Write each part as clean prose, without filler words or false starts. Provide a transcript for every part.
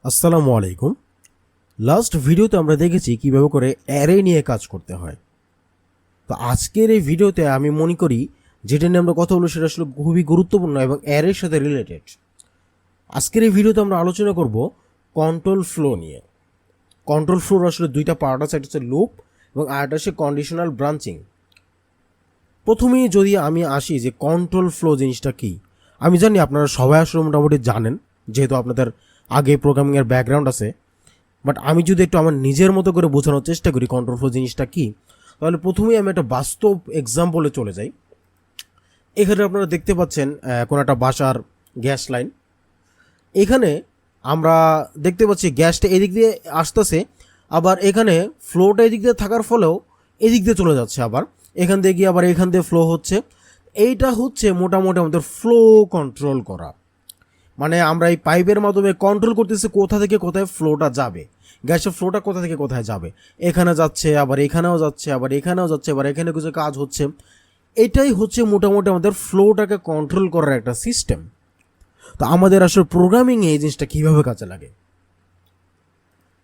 আসসালামু আলাইকুম। লাস্ট ভিডিওতে আমরা দেখেছি কিভাবে করে অ্যারে নিয়ে কাজ করতে হয়। তো আজকের এই ভিডিওতে আমি মনে করি যেটা নিয়ে আমরা কথা বলবো সেটা আসলে খুবই গুরুত্বপূর্ণ এবং অ্যারের সাথে রিলেটেড। আজকের এই ভিডিওতে আমরা আলোচনা করব কন্ট্রোল ফ্লো নিয়ে। কন্ট্রোল ফ্লোর আসলে দুইটা পার্ট আছে, একটা হচ্ছে লুপ এবং আরেকটা হচ্ছে কন্ডিশনাল ব্রাঞ্চিং। প্রথমেই যদি আমি আসি যে কন্ট্রোল ফ্লো জিনিসটা কী, আমি জানি আপনারা সবাই আসলে মোটামুটি জানেন, যেহেতু আপনাদের আগে প্রোগ্রামিংয়ের ব্যাকগ্রাউন্ড আছে। বাট আমি যদি একটু আমার নিজের মতো করে বোঝানোর চেষ্টা করি কন্ট্রোল ফ্লো জিনিসটা কী, তাহলে প্রথমেই আমি একটা বাস্তব এক্সাম্পলে চলে যাই। এখানে আপনারা দেখতে পাচ্ছেন কোনো একটা বাসার গ্যাস লাইন। এখানে আমরা দেখতে পাচ্ছি গ্যাসটা এদিক দিয়ে আসতেছে, আবার এখানে ফ্লোটা এদিক দিয়ে থাকার ফলেও এদিক দিয়ে চলে যাচ্ছে, আবার এখান দিয়ে গিয়ে আবার এখান দিয়ে ফ্লো হচ্ছে। এইটা হচ্ছে মোটামুটি আমাদের ফ্লো কন্ট্রোল করা। মানে আমরা এই পাইপের মাধ্যমে কন্ট্রোল করতেছি কোথা থেকে কোথায় ফ্লোটা যাবে, গ্যাসের ফ্লোটা কোথা থেকে কোথায় যাবে। এখানে যাচ্ছে, আবার এখানেও যাচ্ছে, আবার এখানেও যাচ্ছে, আবার এখানে কিছু কাজ হচ্ছে। এটাই হচ্ছে মোটামুটি আমাদের ফ্লোটাকে কন্ট্রোল করার একটা সিস্টেম। তো আমাদের আসলে প্রোগ্রামিংয়ে এই জিনিসটা কীভাবে কাজে লাগে,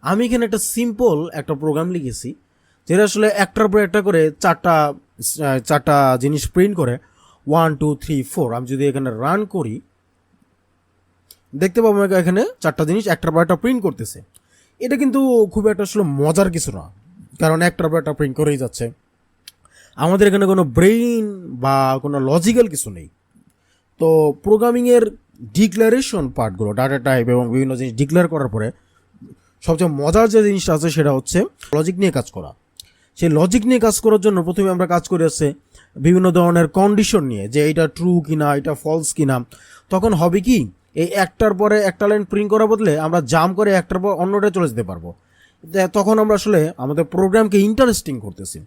আমি এখানে একটা সিম্পল একটা প্রোগ্রাম লিখেছি যেটা আসলে একটার পর একটা করে চারটা জিনিস প্রিন্ট করে 1 2 3 4। আমি যদি এখানে রান করি দেখতে পাবো এখানে চারটা জিনিস একটার পর একটা প্রিন্ট করতেছে। এটা কিন্তু খুব একটা আসলে মজার কিছু না, কারণ একটার পর একটা প্রিন্ট করেই যাচ্ছে। আমাদের এখানে কোনো ব্রেইন বা কোনো লজিক্যাল কিছু নেই। তো প্রোগ্রামিংয়ের ডিক্লারেশন পার্টগুলো, ডাটা টাইপ এবং বিভিন্ন জিনিস ডিক্লেয়ার করার পরে সবচেয়ে মজার যে জিনিসটা আছে সেটা হচ্ছে লজিক নিয়ে কাজ করা। সেই লজিক নিয়ে কাজ করার জন্য প্রথমে আমরা কাজ করে আসছে বিভিন্ন ধরনের কন্ডিশন নিয়ে, যে এটা ট্রু কিনা, এটা ফলস কিনা। তখন হবে কি, এই একটার পরে একটা লাইন প্রিন্ট করার বদলে আমরা জাম্প করে একটার পর অন্যটা চলে যেতে পারবো। তখন আমরা আসলে আমাদের প্রোগ্রামকে ইন্টারেস্টিং করতেছি,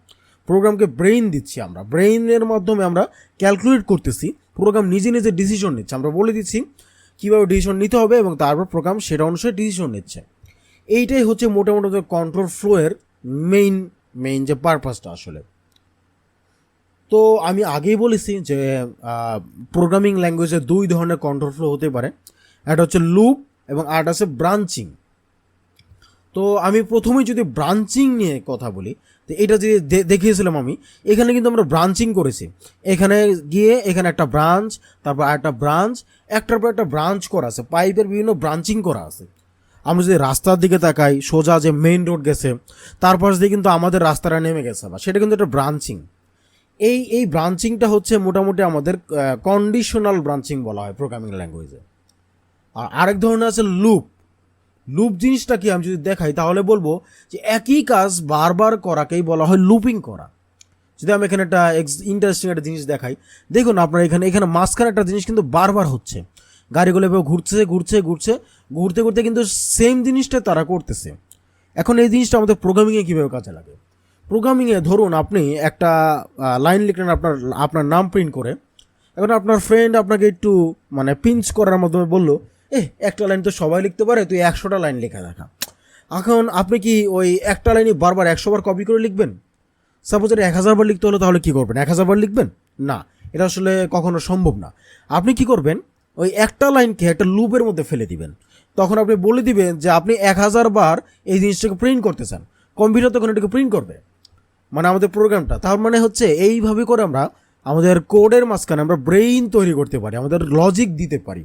প্রোগ্রামকে ব্রেইন দিচ্ছি। আমরা ব্রেইনের মাধ্যমে আমরা ক্যালকুলেট করতেছি, প্রোগ্রাম নিজে নিজে ডিসিশন নিচ্ছে। আমরা বলে দিচ্ছি কীভাবে ডিসিশন নিতে হবে এবং তারপর প্রোগ্রাম সেটা অনুসারে ডিসিশন নিচ্ছে। এইটাই হচ্ছে মোটামুটি কন্ট্রোল ফ্লোয়ের মেইন যে পারপাসটা আসলে। তো আমি আগেই বলেছি যে প্রোগ্রামিং ল্যাঙ্গুয়েজে দুই ধরনের কন্ট্রোল ফ্লো হতে পারে, একটা হচ্ছে লুপ এবং আরেকটা হচ্ছে ব্রাঞ্চিং। তো আমি প্রথমেই যদি ব্রাঞ্চিং নিয়ে কথা বলি, তো এটা যে দেখিয়েছিলাম আমি, এখানে কিন্তু আমরা ব্রাঞ্চিং করেছি। এখানে গিয়ে এখানে একটা ব্রাঞ্চ, তারপর আরেকটা ব্রাঞ্চ, একটার পর একটা ব্রাঞ্চ করা আছে, পাইপের বিভিন্ন ব্রাঞ্চিং করা আছে। আমরা যদি রাস্তার দিকে তাকাই, সোজা যে মেইন রোড গেছে, তারপর দিয়ে কিন্তু আমাদের রাস্তাটা নেমে গেছে, বা সেটা কিন্তু একটা ব্রাঞ্চিং। এই ব্রাঞ্চিংটা হচ্ছে মোটামুটি আমাদের কন্ডিশনাল ব্রাঞ্চিং বলা হয় প্রোগ্রামিং ল্যাঙ্গুয়েজে। আর আরেক ধরনের আছে লুপ। লুপ জিনিসটা কি আমি যদি দেখাই তাহলে বলবো যে একই কাজ বারবার করাকেই বলা হয় লুপিং করা। যদি আমি এখানে একটা ইন্টারেস্টিং একটা জিনিস দেখাই, দেখুন আপনার এখানে মাঝখানে একটা জিনিস কিন্তু বারবার হচ্ছে, গাড়িগুলো এভাবে ঘুরতে ঘুরতে কিন্তু সেম জিনিসটা তারা করতেছে। এখন এই জিনিসটা আমাদের প্রোগ্রামিংয়ে কীভাবে কাজে লাগে, প্রোগ্রামিংয়ে ধরুন আপনি একটা লাইন লিখলেন আপনার নাম প্রিন্ট করে। এখন আপনার ফ্রেন্ড আপনাকে একটু মানে পিঞ্চ করার মাধ্যমে বললো, একটা লাইন তো সবাই লিখতে পারে, তুই 100টা লাইন লেখা দেখা। এখন আপনি কি ওই একটা লাইনই বারবার 100 বার কপি করে লিখবেন? সাপোজ এটা 1000 বার লিখতে হলো, তাহলে কী করবেন? 1000 বার লিখবেন না, এটা আসলে কখনো সম্ভব না। আপনি কি করবেন, ওই একটা লাইনকে একটা লুপের মধ্যে ফেলে দিবেন। তখন আপনি বলে দিবেন যে আপনি 1000 বার এই জিনিসটাকে প্রিন্ট করতে চান, কম্পিউটার তখন এটাকে প্রিন্ট করবে, মানে আমাদের প্রোগ্রামটা। তার মানে হচ্ছে এইভাবে করে আমরা আমাদের কোডের মাঝখানে আমরা ব্রেইন তৈরি করতে পারি, আমাদের লজিক দিতে পারি।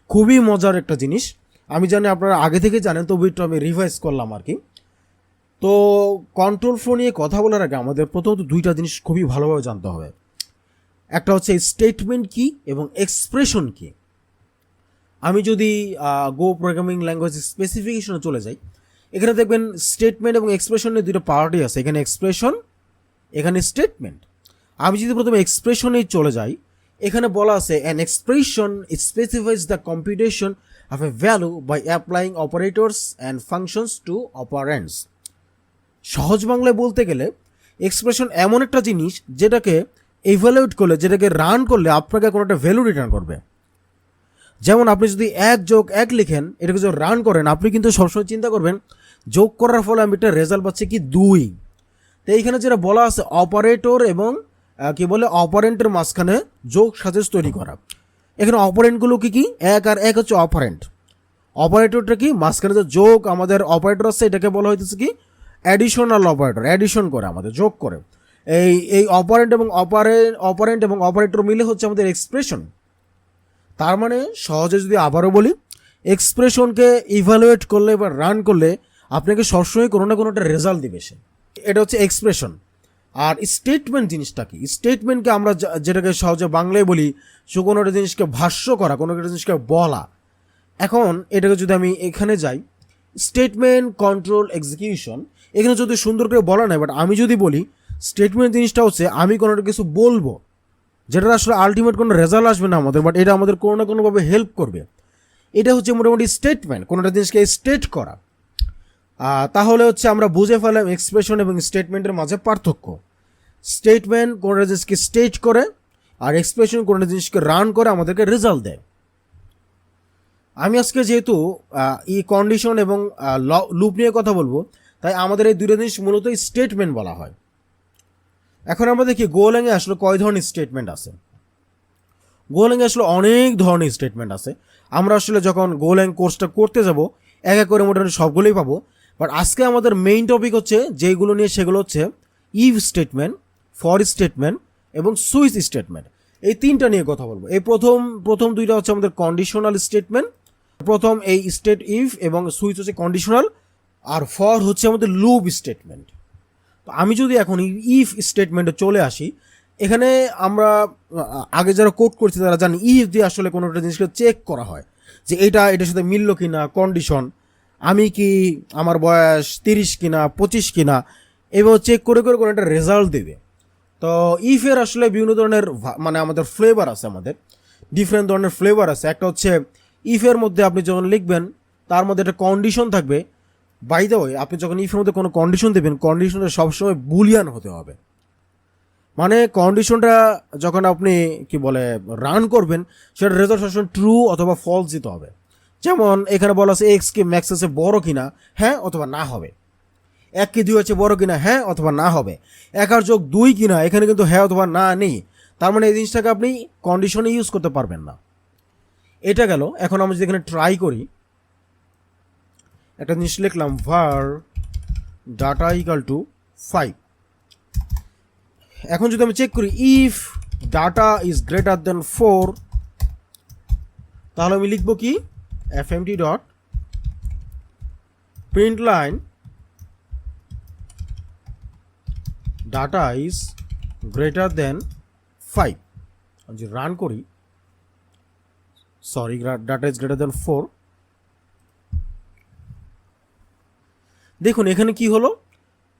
খুবই মজার একটা জিনিস। আমি জানি আপনারা আগে থেকে জানেন, তবু একটু আমি রিভাইজ করলাম আর কি। তো কন্ট্রোল ফ্লো নিয়ে কথা বলার আগে আমাদের প্রথমত দুইটা জিনিস খুবই ভালোভাবে জানতে হবে। একটা হচ্ছে স্টেটমেন্ট কি এবং এক্সপ্রেশন কি। আমি যদি গো প্রোগ্রামিং ল্যাঙ্গুয়েজ স্পেসিফিকেশনে চলে যাই, এখানে দেখবেন স্টেটমেন্ট এবং এক্সপ্রেশনের দুটো পার্টই আছে, এখানে এক্সপ্রেশন, এখানে স্টেটমেন্ট। আমি যদি প্রথমে এক্সপ্রেশনেই চলে যাই, এখানে বলা আছে an expression specifies the computation of a value by applying operators and functions to operands. সহজ বাংলায় বলতে গেলে এক্সপ্রেশন এমন একটা জিনিস যেটাকে ইভ্যালুয়েট করলে, যেটাকে রান করলে আপনাকে কোনো একটা ভ্যালু রিটার্ন করবে। যেমন আপনি যদি 1+1 লিখেন, এটাকে যদি রান করেন, আপনি কিন্তু সবসময় চিন্তা করবেন যোগ করার ফলে আমি একটা রেজাল্ট পাচ্ছি কি 2। তো এইখানে যেটা বলা আছে অপারেটর এবং কি বলে অপারেন্টের মাঝখানে যোগ সাজেশ তৈরি করা। এখানে অপারেন্টগুলো কি 1 আর 1 হচ্ছে অপারেন্ট। অপারেটরটা কি, মাঝখানে যে যোগ আমাদের অপারেটর আছে এটাকে বলা হইতেছে কি অ্যাডিশনাল অপারেটর, অ্যাডিশন করে আমাদের, যোগ করে। এই অপারেন্ট এবং অপারেটর মিলে হচ্ছে আমাদের এক্সপ্রেশন। তার মানে সহজে যদি আবারও বলি, এক্সপ্রেশনকে ইভ্যালুয়েট করলে বা রান করলে আপনাকে সবসময় কোনো না কোনো একটা রেজাল্ট দিবে সে, এটা হচ্ছে এক্সপ্রেশন। আর স্টেটমেন্ট জিনিসটা কি, স্টেটমেন্টকে আমরা যেটাকে সহজে বাংলায় বলি সে কোনো একটা জিনিসকে ভাষ্য করা, কোনো একটা জিনিসকে বলা। এখন এটাকে যদি আমি এখানে যাই, স্টেটমেন্ট কন্ট্রোল এক্সিকিউশন, এখানে যদি সুন্দর করে বলা নাই, বাট আমি যদি বলি স্টেটমেন্ট জিনিসটা হচ্ছে আমি কোনো একটা কিছু বলবো যেটা আসলে আলটিমেট কোনো রেজাল্ট আসবে না আমাদের, বাট এটা আমাদের কোনো না কোনোভাবে হেল্প করবে, এটা হচ্ছে মোটামুটি স্টেটমেন্ট, কোনো একটা জিনিসকে স্টেট করা। তাহলে হচ্ছে আমরা বুঝে ফেলাম এক্সপ্রেশন এবং স্টেটমেন্টের মাঝে পার্থক্য। স্টেটমেন্ট কোনো একটা জিনিসকে স্টেট করে, আর এক্সপ্রেশন কোনো একটা জিনিসকে রান করে আমাদেরকে রেজাল্ট দেয়। আমি আজকে যেহেতু এই কন্ডিশন এবং লুপ নিয়ে কথা বলবো, তাই আমাদের এই দুটো জিনিস মূলত স্টেটমেন্ট বলা হয়। এখন আমরা দেখি গোল্যাংয়ে আসলে কয় ধরনের স্টেটমেন্ট আছে। গোল্যাংয়ে আসলে অনেক ধরনের স্টেটমেন্ট আছে। আমরা আসলে যখন গোল্যাং কোর্সটা করতে যাব এক এক করে মোটামুটি সবগুলোই পাবো, বাট আজকে আমাদের মেইন টপিক হচ্ছে যেগুলো নিয়ে, সেগুলো হচ্ছে ইফ স্টেটমেন্ট, ফর স্টেটমেন্ট এবং সুইচ স্টেটমেন্ট। এই তিনটা নিয়ে কথা বলবো। এই প্রথম দুইটা হচ্ছে আমাদের কন্ডিশনাল স্টেটমেন্ট। প্রথম এই স্টেট ইফ এবং সুইচ হচ্ছে কন্ডিশনাল, আর ফর হচ্ছে আমাদের লুপ স্টেটমেন্ট। তো আমি যদি এখন ইফ স্টেটমেন্টে চলে আসি, এখানে আমরা আগে যারা কোড করছি তারা জানি ইফ দিয়ে আসলে কোনো একটা জিনিসকে চেক করা হয় যে এটার সাথে মিলল কিনা, কন্ডিশন আমি কি, আমার বয়স 30 কিনা 25 কিনা, এভাবে চেক করে করে কোনো একটা রেজাল্ট দেবে। তো ইফের আসলে বিভিন্ন ধরনের মানে আমাদের ফ্লেভার আছে, আমাদের ডিফারেন্ট ধরনের ফ্লেভার আছে। একটা হচ্ছে ইফের মধ্যে আপনি যখন লিখবেন তার মধ্যে একটা কন্ডিশন থাকবে। বাই দ্য ওয়ে, আপনি যখন ইফের মধ্যে কোনো কন্ডিশন দেবেন, কন্ডিশনটা সবসময় বুলিয়ান হতে হবে। মানে কন্ডিশনটা যখন আপনি কি বলে রান করবেন, সেটা রেজাল্ট সবসময় ট্রু অথবা ফলস দিতে হবে। যেমন এখানে বলা আছে এক্স কি ম্যাক্স আছে বড় কিনা, হ্যাঁ অথবা না হবে। 1 কি 2 আছে বড় কিনা, হ্যাঁ অথবা না হবে। 1 আর যোগ 2 কিনা, এখানে কিন্তু হ্যাঁ অথবা না নেই। তার মানে এই জিনিসটাকে আপনি কন্ডিশনে ইউজ করতে পারবেন না। এটা গেল। এখন আমরা যদি এখানে ট্রাই করি, একটা জিনিস লিখলাম var data equal to 5। এখন যদি আমি চেক করি if data is greater than 4, তাহলে আমি লিখবো কি fmt dot print line data is greater than 5। যদি রান করি, sorry, data is greater than 4, দেখুন এখানে কি হলো,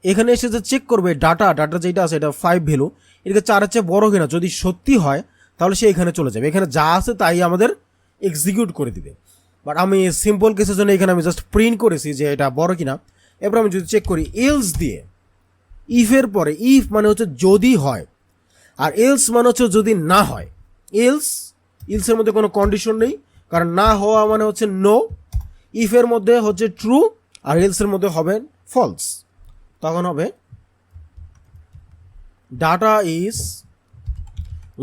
এখানে এসে যে চেক করবে ডাটা যেটা আছে এটা 5 ভ্যালু, এটাকে 4-এর চেয়ে বড় কিনা। যদি সত্যি হয় তাহলে সে এখানে চলে যাবে, এখানে যা আছে তাই আমাদের এক্সিকিউট করে দিবে। বাট আমি সিম্পল কেসের জন্য এখানে আমি জাস্ট প্রিন্ট করেছি যে এটা বড় কিনা। এরপর আমি যদি চেক করি এলস দিয়ে, ইফের পরে ইফ মানে হচ্ছে যদি হয়, আর এলস মানে হচ্ছে যদি না হয়। এলসের মধ্যে কোনো কন্ডিশন নেই, কারণ না হওয়া মানে হচ্ছে নো। ইফের মধ্যে হচ্ছে ট্রু, আর এলসের মধ্যে হবে ফলস। তখন হবে ডাটা ইজ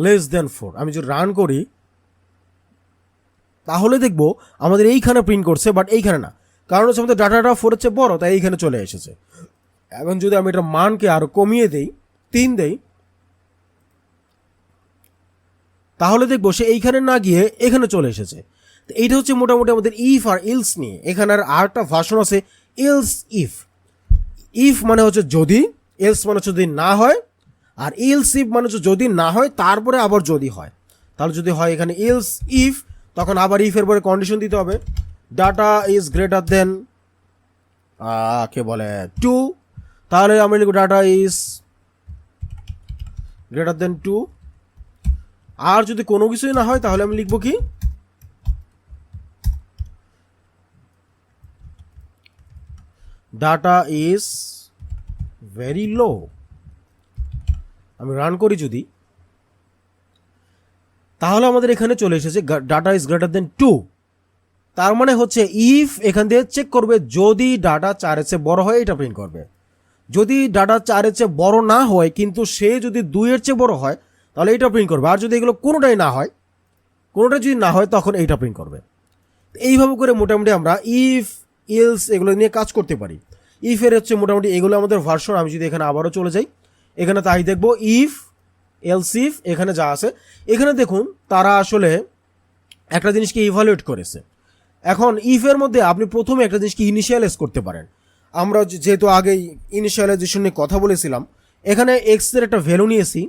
লেস দেন 4। আমি যদি রান করি তাহলে দেখবো আমাদের এইখানে প্রিন্ট করছে, বাট এইখানে না, কারণ হচ্ছে আমাদের ডাটাটা 4-এর চেয়ে বড়, তাই এইখানে চলে এসেছে। এখন যদি আমি এটা মানকে আরো কমিয়ে দেই, 3 দেই, তাহলে দেখবো সে এইখানে না গিয়ে এখানে চলে এসেছে। তো এইটা হচ্ছে মোটামুটি আমাদের ইফ আর এলস নিয়ে। এখানে আর একটা ভার্সন আছে এলস ইফ। ইফ মানে হচ্ছে যদি, এলস মানে হচ্ছে যদি না হয়, আর এলস ইফ মানে হচ্ছে যদি না হয় তারপরে আবার যদি হয়। তাহলে যদি হয় এখানে এলস ইফ, তখন আবার ইফের পরে কন্ডিশন দিতে হবে ডাটা ইজ গ্রেটার দেন কে বলে 2, তাহলে আমরা লিখব ডাটা ইজ গ্রেটার দেন 2। আর যদি কোনো কিছুই না হয় তাহলে আমি লিখবো কি ডাটা ইজ ভেরি লো। আমি রান করি যদি, তাহলে আমাদের এখানে চলে এসেছে ডাটা ইজ গ্রেটার দেন 2। তার মানে হচ্ছে ইফ এখান দিয়ে চেক করবে যদি ডাটা 4-এর চেয়ে বড় হয়, এটা প্রিন্ট করবে। যদি ডাটা 4-এর চেয়ে বড় না হয় কিন্তু সে যদি 2-এর চেয়ে বড় হয় তাহলে এইটা প্রিন্ট করবে। আর যদি এগুলো কোনোটাই যদি না হয় তখন এইটা প্রিন্ট করবে। এইভাবে করে মোটামুটি আমরা ইফ ইলস এগুলো নিয়ে কাজ করতে পারি। ইফের হচ্ছে মোটামুটি এগুলো আমাদের ভার্সন। আমি যদি এখানে আবারও চলে যাই, এখানে তাই দেখবো ইফ এলস ইফ এখানে যা আছে, এখানে দেখুন তারা আসলে একটা জিনিসকে ইভালুয়েট করেছে। এখন ইফের মধ্যে আপনি প্রথমে একটা জিনিসকে ইনিশিয়ালাইজ করতে পারেন। আমরা যেহেতু আগেই ইনিশিয়ালাইজেশন নিয়ে কথা বলেছিলাম, এখানে এক্স এর একটা ভ্যালু নিয়েছি,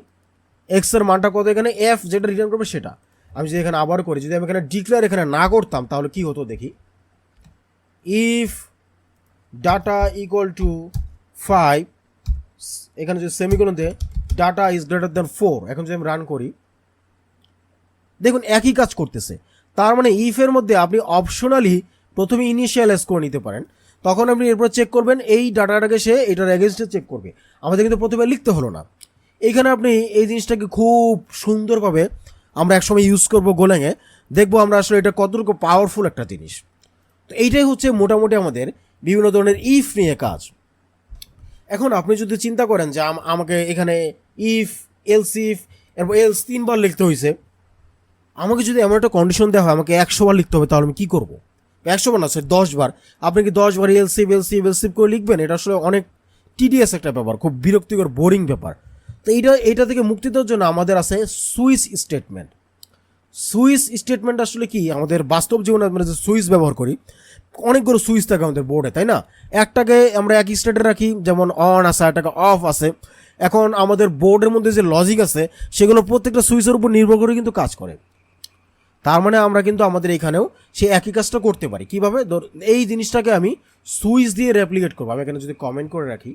এক্স এর মানটা কত, এখানে এফ যেটা রিটার্ন করবে সেটা। আমি যদি এখানে আবার করি, যদি আমি এখানে ডিক্লেয়ার এখানে না করতাম তাহলে কি হতো দেখি, ইফ ডাটা ইকুয়াল টু 5, এখানে যদি সেমিকোলন দিয়ে ডাটা ইজ গ্রেটার দ্যান 4, এখন যদি আমি রান করি দেখুন একই কাজ করতেছে। তার মানে ইফের মধ্যে আপনি অপশনালি প্রথমে ইনিশিয়ালাইজ করে নিতে পারেন, তখন আপনি এরপর চেক করবেন এই ডাটাটাকে সে এটার এগেনস্টে চেক করবে। আমাদের কিন্তু প্রথমে লিখতে হলো না। এইখানে আপনি এই জিনিসটাকে খুব সুন্দরভাবে আমরা একসময় ইউজ করবো গোল্যাংয়ে, দেখবো আমরা আসলে এটা কতটুকু পাওয়ারফুল একটা জিনিস। তো এইটাই হচ্ছে মোটামুটি আমাদের বিভিন্ন ধরনের ইফ নিয়ে কাজ। এখন আপনি যদি চিন্তা করেন যে আমাকে এখানে ইফ এলস ইফ এরপর এলস 3 বার লিখতে হয়েছে, আমাকে যদি এমন একটা কন্ডিশন দেওয়া হয় আমাকে 100 বার লিখতে হবে, তাহলে আমি কী করবো? 100 বার না স্যার 10 বার। আপনি কি 10 বার এলসিফ এলসিফ এলসিফ করে লিখবেন? এটা আসলে অনেক টিডিএস একটা ব্যাপার, খুব বিরক্তিকর বোরিং ব্যাপার। তো এইটা থেকে মুক্তি দেওয়ার জন্য আমাদের আছে সুইচ স্টেটমেন্ট। সুইচ স্টেটমেন্ট আসলে কি, আমাদের বাস্তব জীবনে আমরা যে সুইচ ব্যবহার করি, অনেকগুলো সুইচ থাকে আমাদের বোর্ডে, তাই না? একটাকে আমরা এক স্টেটে রাখি, যেমন অন আছে, একটাকে অফ আছে। এখন আমাদের বোর্ডের মধ্যে যে লজিক আছে সেগুলো প্রত্যেকটা সুইচের উপর নির্ভর করে কিন্তু কাজ করে। তার মানে আমরা কিন্তু আমাদের এখানেও সেই একই কাজটা করতে পারি। কীভাবে? এই জিনিসটাকে আমি সুইচ দিয়ে রেপ্লিকেট করবো। আমি এখানে যদি কমেন্ট করে রাখি,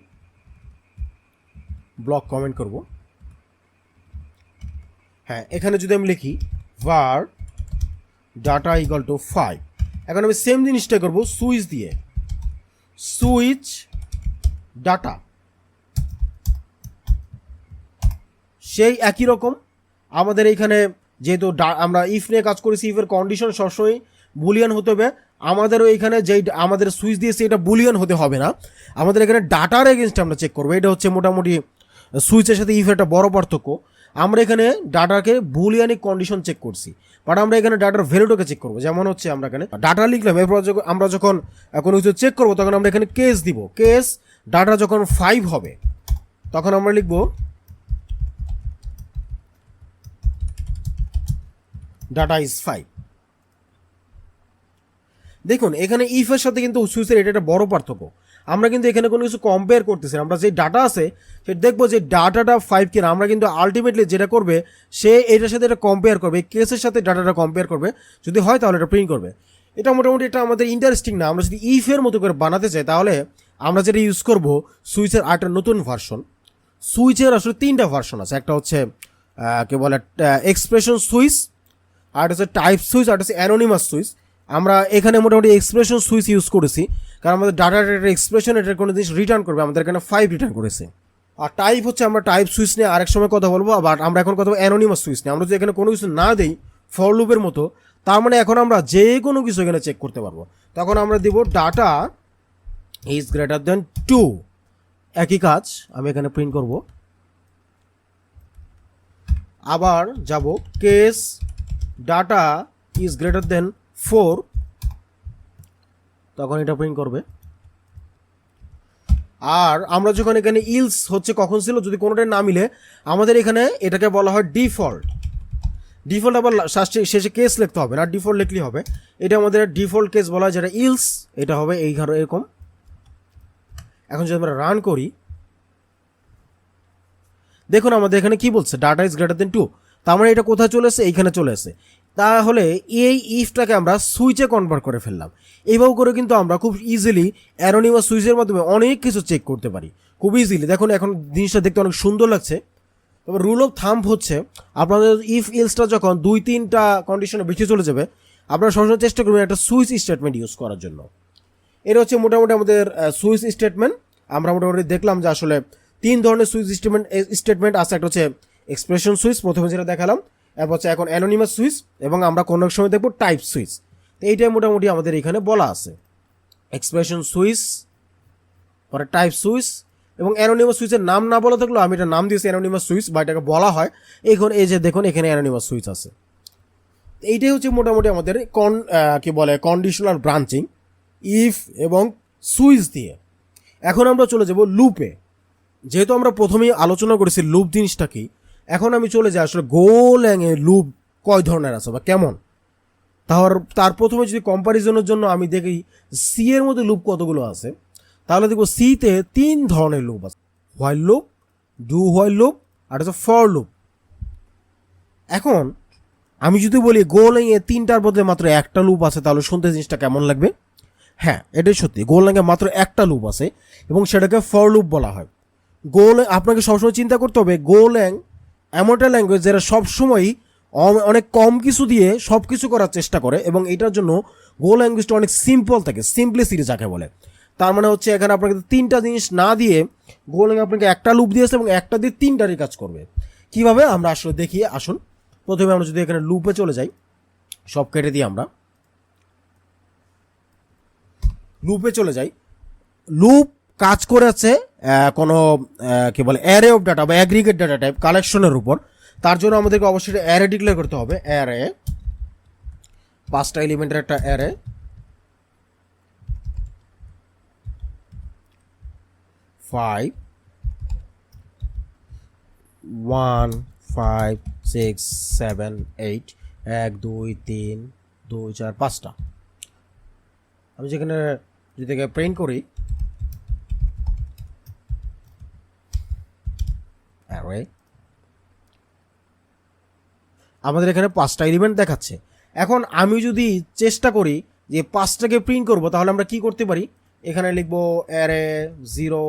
ব্লক কমেন্ট করব, হ্যাঁ, এখানে যদি আমি লিখি var ডাটা ইকুয়াল টু 5, এখন আমি সেম জিনিসটা করব সুইচ দিয়ে, সুইচ ডাটা, সেই একই রকম আমাদের এইখানে যেহেতু আমরা ইফ নিয়ে কাজ করেছি, ইফের কন্ডিশন সবসময় বুলিয়ান হতে হবে। আমাদেরও এখানে যেই আমাদের সুইচ দিয়েছে এটা বুলিয়ান হতে হবে না, আমাদের এখানে ডাটার এগেনস্ট আমরা চেক করবো। এটা হচ্ছে মোটামুটি সুইচের সাথে ইফ একটা বড় পার্থক্য। আমরা এখানে ডাটাকে বুলিয়ানিক কন্ডিশন চেক করছি, বাট আমরা এখানে ডাটার ভ্যালুটাকে চেক করবো। যেমন হচ্ছে আমরা এখানে ডাটা লিখলাম, এরপর আমরা যখন কোনো কিছু চেক করবো তখন আমরা এখানে কেস দিব। কেস ডাটা যখন 5 হবে তখন আমরা লিখবো ডাটা ইজ 5। দেখুন এখানে ইফের সাথে কিন্তু সুইচের এটা একটা বড় পার্থক্য। আমরা কিন্তু এখানে কোনো কিছু কম্পেয়ার করতেছি, আমরা যে ডাটা আছে সেটা দেখবো যে ডাটাটা 5 কিনা। আমরা কিন্তু আলটিমেটলি যেটা করবে সে এটার সাথে এটা কম্পেয়ার করবে, কেসের সাথে ডাটাটা কম্পেয়ার করবে, যদি হয় তাহলে এটা প্রিন্ট করবে। এটা মোটামুটি এটা আমাদের ইন্টারেস্টিং না। আমরা যদি ইফের মতো করে বানাতে চাই তাহলে আমরা যেটা ইউজ করব সুইচের আরেকটা নতুন ভার্সন। সুইচের আসলে 3টা ভার্সন আছে, একটা হচ্ছে কে বলে এক্সপ্রেশন সুইচ, আর হচ্ছে টাইপ সুইচ, আর হচ্ছে অ্যানোনিমাস সুইচ। আমরা এখানে মোটামুটি এক্সপ্রেশন সুইচ ইউজ করেছি, কারণ আমাদের ডাটার একটা এক্সপ্রেশন এটার কোনো জিনিস রিটার্ন করবে, আমাদের এখানে 5 রিটার্ন করেছে। আর টাইপ হচ্ছে আমরা টাইপ সুইচ নিয়ে আরেক সময় কথা বলবো, বাট আমরা এখন কথা বলবো অ্যানোনিমাস সুইচ নিয়ে। আমরা যদি এখানে কোনো কিছু না দিই ফর লুপের মতো, তার মানে এখন আমরা যে কোনো কিছু এখানে চেক করতে পারবো। তখন আমরা দিব ডাটা ইজ গ্রেটার দেন 2, একই কাজ আমি এখানে প্রিন্ট করব। আবার যাব case data is greater than 4, তখন এটা প্রিন্ট করবে। আর আমরা যখন এখানে ইলস হচ্ছে কখন ছিল, যদি কোনোটাই না মিলে আমাদের এখানে এটাকে বলা হয় ডিফল্ট। ডিফল্ট আবার শেষে কেস লিখতে হবে না, ডিফল্ট লিখলেই হবে। এটা আমাদের ডিফল্ট কেস বলা হয়, যেটা ইলস এটা হবে এই ঘরে এরকম। এখন যদি আমরা রান করি দেখুন আমাদের এখানে কি বলছে, ডাটা ইজ গ্রেটার দেন 2। তার মানে এটা কোথায় চলে এসে, এইখানে চলে এসে। তাহলে এই ইফটাকে আমরা সুইচে কনভার্ট করে ফেললাম। এইভাবে করে কিন্তু আমরা খুব ইজিলি অ্যানোনিমাস সুইচের মাধ্যমে অনেক কিছু চেক করতে পারি খুব ইজিলি। দেখুন এখন জিনিসটা দেখতে অনেক সুন্দর লাগছে। তবে রুল অফ থাম্ব হচ্ছে আপনাদের ইফ ইলসটা যখন 2-3টা কন্ডিশনে বেশি চলে যাবে, আপনারা সবসময় চেষ্টা করবেন একটা সুইচ স্টেটমেন্ট ইউজ করার জন্য। এটা হচ্ছে মোটামুটি আমাদের সুইচ স্টেটমেন্ট। আমরা মোটামুটি দেখলাম যে আসলে 3 ধরনের সুইচ স্টেটমেন্ট আছে। একটা হচ্ছে এক্সপ্রেশন সুইচ, প্রথমে যেটা দেখালাম, এরপর হচ্ছে এখন অ্যানোনিমাস সুইচ, এবং আমরা কোনো এক সময় দেখবো টাইপ সুইচ। তো এইটাই মোটামুটি আমাদের এখানে বলা আছে, এক্সপ্রেশন সুইচ, পরে টাইপ সুইচ, এবং অ্যানোনিমাস সুইচের নাম না বলা থাকলেও আমি এটা নাম দিয়েছি অ্যানোনিমাস সুইচ, বা এটাকে বলা হয়। এখন এই যে দেখুন এখানে অ্যানোনিমাস সুইচ আছে। এইটাই হচ্ছে মোটামুটি আমাদের কি বলে কন্ডিশনাল ব্রাঞ্চিং ইফ এবং সুইচ দিয়ে। এখন আমরা চলে যাব লুপে। যেহেতু আমরা প্রথমেই আলোচনা করেছি লুপ জিনিসটা কি, এখন আমি চলে যাই আসলে গোল্যাংয়ে লুপ কয় ধরনের আছে বা কেমন। তার প্রথমে যদি কম্প্যারিজনের জন্য আমি দেখি সি এর মধ্যে লুপ কতগুলো আছে, তাহলে দেখবো সিতে 3 ধরনের লুপ আছে, while loop, do while loop আর হচ্ছে ফর লুপ। এখন আমি যদি বলি গোল্যাংয়ে 3টার বদলে মাত্র একটা লুপ আছে, তাহলে শুনতে জিনিসটা কেমন লাগবে? হ্যাঁ, এটাই সত্যি, গোল্যাংয়ে মাত্র একটা লুপ আছে এবং সেটাকে ফর লুপ বলা হয়। আপনাকে সবসময় চিন্তা করতে হবে গোল্যাং এমন একটা ল্যাঙ্গুয়েজ যেটা সবসময়ই অনেক কম কিছু দিয়ে সব কিছু করার চেষ্টা করে, এবং এটার জন্য গো ল্যাঙ্গুয়েজটা অনেক সিম্পল থাকে, সিম্পলিসিটি যাকে বলে। তার মানে হচ্ছে এখানে আপনাকে 3টা জিনিস না দিয়ে গোল্যাং আপনাকে একটা লুপ দিয়েছে এবং একটা দিয়ে 3টারই কাজ করবে। কিভাবে আমরা আসলে দেখি, আসুন। প্রথমে আমরা যদি এখানে লুপে চলে যাই, সব কেটে দিই, আমরা লুপে চলে যাই। লুপ কাজ করেছে কোনো কি বলে অ্যারে অফ ডাটা বা অ্যাগ্রিগেট ডাটা টাইপ কালেকশনের উপর। তার জন্য আমাদেরকে অবশ্যই অ্যারে ডিক্লেয়ার করতে হবে। অ্যারে 5টা এলিমেন্টের একটা অ্যারে, 5 1 5 6 7 8 1 2 3 2 4 5টা। আমি যেখানে যদি প্রিন্ট করি অ্যারে, আমাদের এখানে 5টা এলিমেন্ট দেখাচ্ছে। এখন আমি যদি চেষ্টা করি যে 5টাকে প্রিন্ট করব, তাহলে আমরা কি করতে পারি? এখানে লিখবো অ্যারে 0,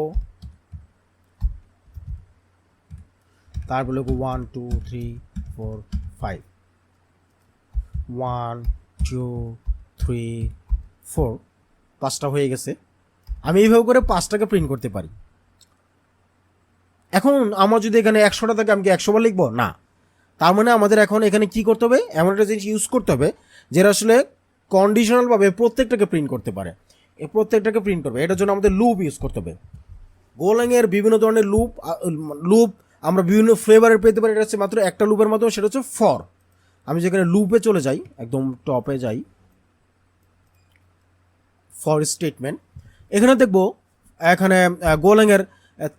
তারপর লিখবো 1 2 3 4 5, 1 2 3 4, 5টা হয়ে গেছে। আমি এইভাবে করে 5টাকে প্রিন্ট করতে পারি। এখন আমার যদি এখানে 100টা থাকে, আমি কি 100 বার লিখবো? না। তার মানে আমাদের এখন এখানে কি করতে হবে, এমন একটা জিনিস ইউজ করতে হবে যেটা আসলে কন্ডিশনালভাবে প্রত্যেকটাকে প্রিন্ট করতে পারে, এই প্রত্যেকটাকে প্রিন্ট করবে। এটার জন্য আমাদের লুপ ইউজ করতে হবে। গোল্যাংয়ের বিভিন্ন ধরনের লুপ আমরা বিভিন্ন ফ্লেভারের পেতে পারি। এটা হচ্ছে মাত্র একটা লুপের মাধ্যমে, সেটা হচ্ছে ফর। আমি যেখানে লুপে চলে যাই, একদম টপে যাই, ফর স্টেটমেন্ট, এখানে দেখবো এখানে গোল্যাংয়ের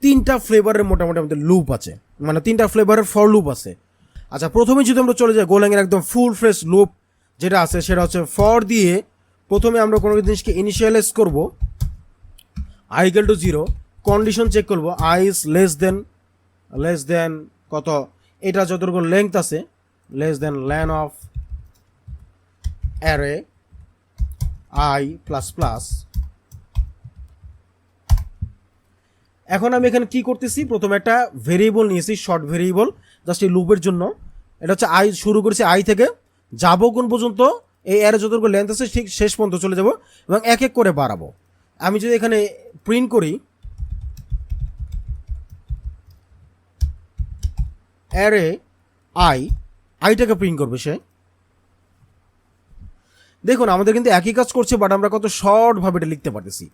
3টা ফ্লেভারের মোটামুটি আমাদের লুপ আছে, মানে 3টা ফ্লেভারের ফর লুপ আছে। আচ্ছা, প্রথমে যদি আমরা চলে যাই গোল্যাংয়ের একদম ফুল ফ্রেশ লুপ যেটা আছে, সেটা হচ্ছে ফর দিয়ে প্রথমে আমরা কোনো জিনিসকে ইনিশিয়ালাইজ করব, i equal to 0, condition check করব, i is লেস দেন কত, এটা যতটুকু লেংথ আছে, less than len of array i plus plus. এখন আমি এখানে কি করতেছি, প্রথমে একটা ভেরিয়েবল নিয়েছি, শর্ট ভেরিয়েবল, জাস্ট এই লুপের জন্য। এটা হচ্ছে আই, শুরু করেছি আই থেকে, যাবো কোন পর্যন্ত, এই অ্যারে যতটুকু লেন্থ আছে ঠিক শেষ পর্যন্ত চলে যাব এবং এক এক করে বাড়াবো। আমি যদি এখানে প্রিন্ট করি অ্যারে আইটাকে প্রিন্ট করবে সে, দেখুন আমাদের কিন্তু একই কাজ করছে, বাট আমরা কত শর্টভাবে এটা লিখতে পারতেছি।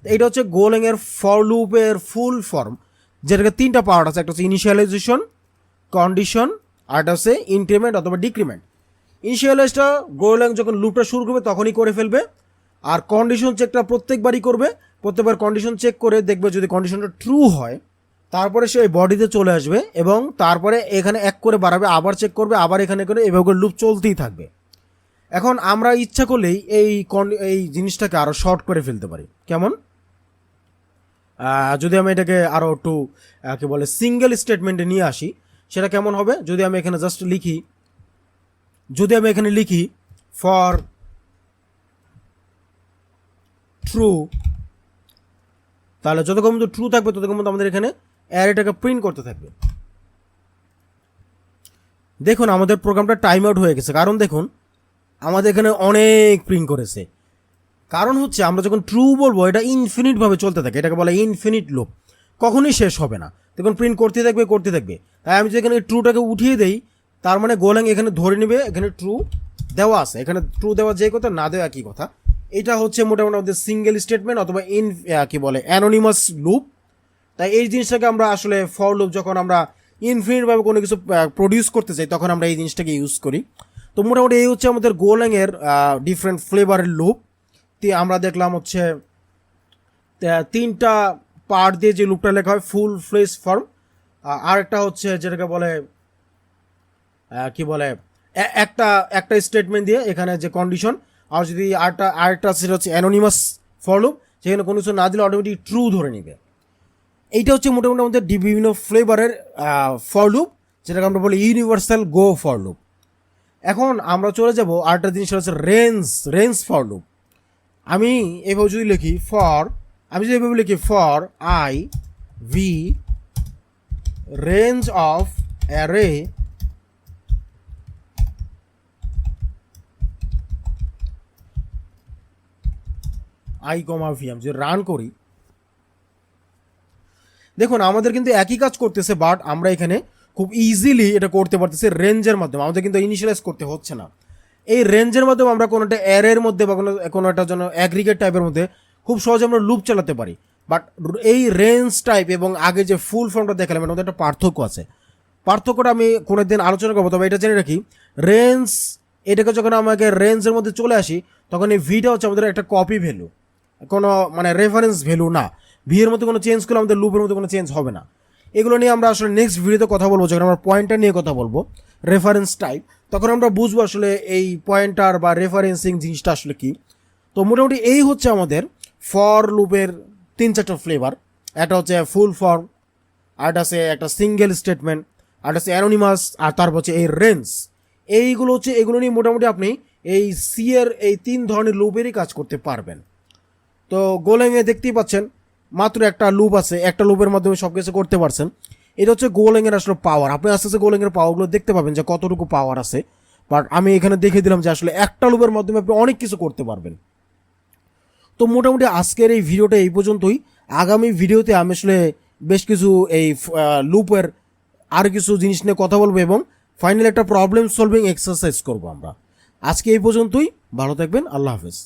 এইটা হচ্ছে গোল্যাংয়ের ফর লুপের ফুল ফর্ম, যেটাকে 3টা পার্ট আছে। একটা হচ্ছে ইনিশিয়ালাইজেশন, কন্ডিশন, আর একটা হচ্ছে ইনক্রিমেন্ট অথবা ডিক্রিমেন্ট। ইনিশিয়ালাইজটা গোল্যাং যখন লুপটা শুরু করবে তখনই করে ফেলবে, আর কন্ডিশন চেকটা প্রত্যেকবারই করবে। প্রত্যেকবার কন্ডিশন চেক করে দেখবে যদি কন্ডিশনটা ট্রু হয়, তারপরে সে বডিতে চলে আসবে এবং তারপরে এখানে এক করে বাড়াবে, আবার চেক করবে, আবার এখানে করে, এভাবে লুপ চলতেই থাকবে। এখন আমরা ইচ্ছা করলেই এই জিনিসটাকে আরও শর্ট করে ফেলতে পারি। কেমন? যদি আমি এটাকে আরও একটু কি বলে সিঙ্গেল স্টেটমেন্টে নিয়ে আসি, সেটা কেমন হবে? যদি আমি এখানে জাস্ট লিখি ফর ট্রু, তাহলে যতক্ষণ পর্যন্ত ট্রু থাকবে ততক্ষণ পর্যন্ত আমাদের এখানে অ্যারেটাকে প্রিন্ট করতে থাকবে। দেখুন আমাদের প্রোগ্রামটা টাইম আউট হয়ে গেছে, কারণ দেখুন আমাদের এখানে অনেক প্রিন্ট করেছে। কারণ হচ্ছে আমরা যখন ট্রু বলবো এটা ইনফিনিটভাবে চলতে থাকে, এটাকে বলে ইনফিনিট লুপ, কখনোই শেষ হবে না। দেখুন প্রিন্ট করতে থাকবে। তাই আমি যদি এখানে ট্রুটাকে উঠিয়ে দেই, তার মানে গোল্যাং এখানে ধরে নেবে এখানে ট্রু দেওয়া আছে, এখানে ট্রু দেওয়া যে কথা, না দেওয়া একই কথা। এটা হচ্ছে মোটামুটি আমাদের সিঙ্গেল স্টেটমেন্ট অথবা কি বলে অ্যানোনিমাস লুপ। তাই এই জিনিসটাকে আমরা আসলে ফর লুপ যখন আমরা ইনফিনিটভাবে কোনো কিছু প্রডিউস করতে চাই, তখন আমরা এই জিনিসটাকে ইউজ করি। তো মোটামুটি এই হচ্ছে আমাদের গোল্যাংয়ের ডিফারেন্ট ফ্লেভারের লুপ। আমরা দেখলাম হচ্ছে তিনটা পার্ট দিয়ে যে লুপটা লেখা হয় ফুল ফ্লেশ ফর্ম, আরেকটা হচ্ছে যেটাকে বলে কি বলে একটা একটা স্টেটমেন্ট দিয়ে এখানে যে কন্ডিশন, আর যদি আরেকটা সেটা হচ্ছে অ্যানোনিমাস ফর লুপ, সেখানে কোনো কিছু না দিলে অটোমেটিক ট্রু ধরে নিবে। এইটা হচ্ছে মোটামুটি আমাদের বিভিন্ন ফ্লেভারের ফর লুপ, যেটাকে আমরা বলি ইউনিভার্সাল গো ফর লুপ। এখন আমরা চলে যাব আরেকটা জিনিস হচ্ছে রেঞ্জ ফর লুপ। আমি এভাবে যদি লিখি for I V range of array I comma V, আমি যদি রান করি, দেখুন আমাদের কিন্তু একই কাজ করতেছে, বাট আমরা এখানে খুব ইজিলি এটা করতে পারতেছি রেঞ্জের মাধ্যমে। আমাদের কিন্তু ইনিশিয়ালাইজ করতে হচ্ছে না। এই রেঞ্জের মাধ্যমে আমরা কোনো একটা অ্যারের মধ্যে বা কোনো একটা জন্য অ্যাগ্রিগেট টাইপের মধ্যে খুব সহজে আমরা লুপ চালাতে পারি। বাট এই রেঞ্জ টাইপ এবং আগে যে ফুল ফর্মটা দেখালাম এর মধ্যে একটা পার্থক্য আছে। পার্থক্যটা আমি কোনো দিন আলোচনা করবো, তবে এটা জেনে রাখি রেঞ্জ, এটাকে যখন আমাকে রেঞ্জের মধ্যে চলে আসি তখন এই ভিটা হচ্ছে আমাদের একটা কপি ভ্যালু, কোনো মানে রেফারেন্স ভ্যালু না। ভি এর মধ্যে কোনো চেঞ্জ করলে আমাদের লুপের মধ্যে কোনো চেঞ্জ হবে না। এগুলো নিয়ে আমরা আসলে নেক্সট ভিডিওতে কথা বলবো, যখন আমরা পয়েন্টার নিয়ে কথা বলবো, রেফারেন্স টাইপ, তখন আমরা বুঝবো আসলে এই পয়েন্টার বা রেফারেন্সিং জিনিসটা আসলে কি। তো মোটামুটি এই হচ্ছে আমাদের ফর লুপের 3-4টা ফ্লেভার। একটা হচ্ছে ফুল ফর্ম, আরেকটা আছে একটা সিঙ্গেল স্টেটমেন্ট, আরেকটা হচ্ছে অ্যানোনিমাস, আর তারপর হচ্ছে এই রেঞ্জ। এগুলো নিয়ে মোটামুটি আপনি এই সি এর এই 3 ধরনের লুপেরই কাজ করতে পারবেন। তো গোল্যাংয়ে দেখতেই পাচ্ছেন মাত্র একটা লুপ আছে, একটা লুপের মাধ্যমে সব কিছু করতে পারছেন। এটা হচ্ছে গোল্যাংয়ের আসলে পাওয়ার। আপনি আস্তে আস্তে গোল্যাংয়ের পাওয়ারগুলো দেখতে পাবেন যে কতটুকু পাওয়ার আছে। বাট আমি এখানে দেখে দিলাম যে আসলে একটা লুপের মাধ্যমে আপনি অনেক কিছু করতে পারবেন। তো মোটামুটি আজকের এই ভিডিওটা এই পর্যন্তই। আগামী ভিডিওতে আমি আসলে বেশ কিছু এই লুপের আর কিছু জিনিস নিয়ে কথা বলবো এবং ফাইনালি একটা প্রবলেম সলভিং এক্সারসাইজ করবো আমরা। আজকে এই পর্যন্তই, ভালো থাকবেন, আল্লাহ হাফেজ।